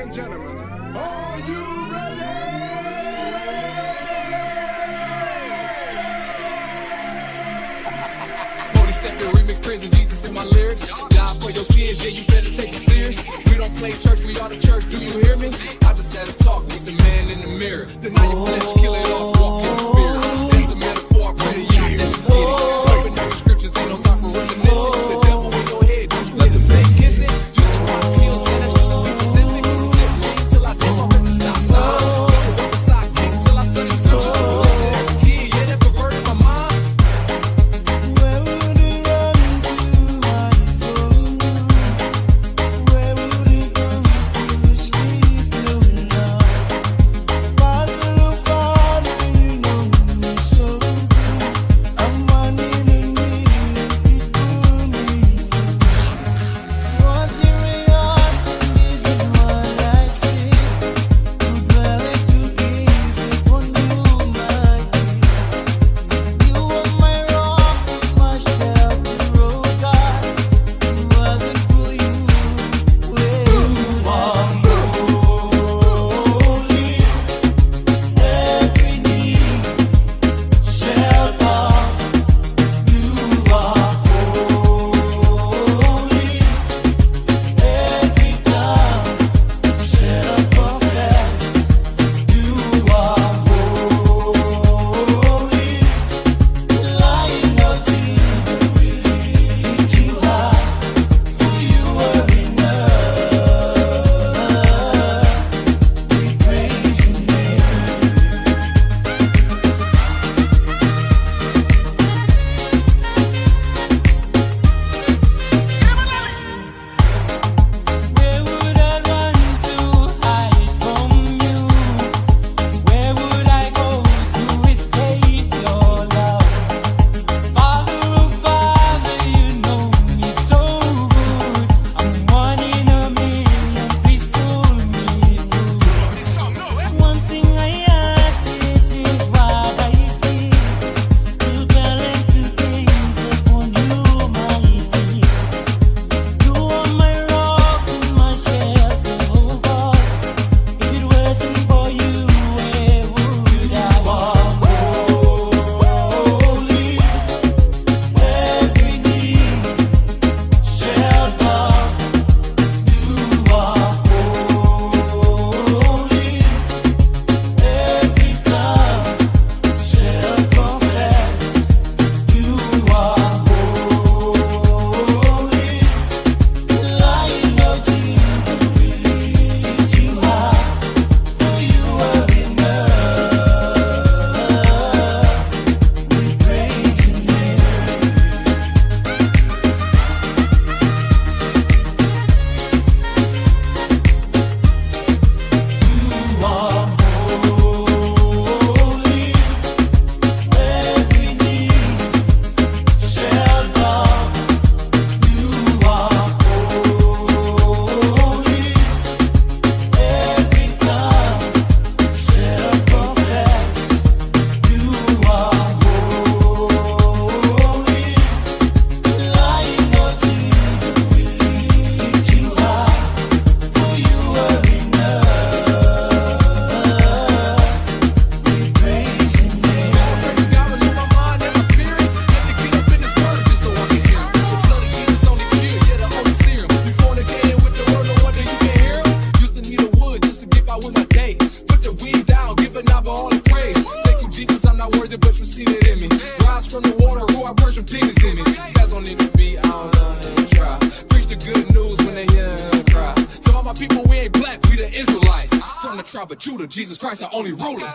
and gentlemen, are you ready? Holy step and remix, praising Jesus in my lyrics. Die for your sins, yeah, you better take it serious. We don't play church, we are the church, do you hear me? I just had a talk with the man in the mirror. Deny your flesh, kill it off, walk in the spirit. That's a metaphor, I pray that y'all never get it. Open up the scriptures, ain't no time for reminiscing. The devil in your head, don't you let the snake kiss it. Just the rock kill, say that's just to be Pacific. Simply till I dip off at the stop sign. Never walk the sidekick till I study scripture. Listen, as a kid, yeah, that perverted my mind. Where would it run to hide from you? Where would it go to escape you now? Father, oh Father, you know me so good. I'm one in a million people need. What you ask me is what I say. To dwell and to gaze upon you, my King. You are my rock, my shelter, oh God. If it wasn't for you, where would I be? Every knee shall bow. You are holy. Every tongue shall confess. You are holy. Lion of Judah, we lift you high, for you are enough. We praise your name. Where would I run to hide from you? Where would I go to escape your love? Father, oh Father, you know me so good. I'm one in a million, please pull me through. One thing I ask, this is what I see. To dwell and to gaze upon you, my King. You are my rock and my shelter, oh God. If it wasn't for you, where would I be? Holy, every knee shall bow. You are holy, every tongue shall confess. You are holy. Lion of Judah, we lift you high, for you are enough. We praise your name. You are holy. Every knee shall bow. You are holy. Every tongue shall confess. You are holy. Lion of Judah, we lift you high, for you are enough. We praise your name. Praise God, renew my mind and my spirit. Had to get up in His word just so I can hear Him. The blood of Jesus only cure, yeah, the only serum. You fornicating with the word, no wonder you can't hear Him. Used to need a wood just to get by with my day. Put the weed down, give it now all the praise. Thank you, Jesus, I'm not worthy, but you see it in me. Rise from the water, who I worship demons in me. These guys don't need to be, I don't know, they try. Preach the good news when they hear Him cry. So all my people, we ain't black, we the Israelites. From the tribe of Judah, Jesus Christ, our only ruler.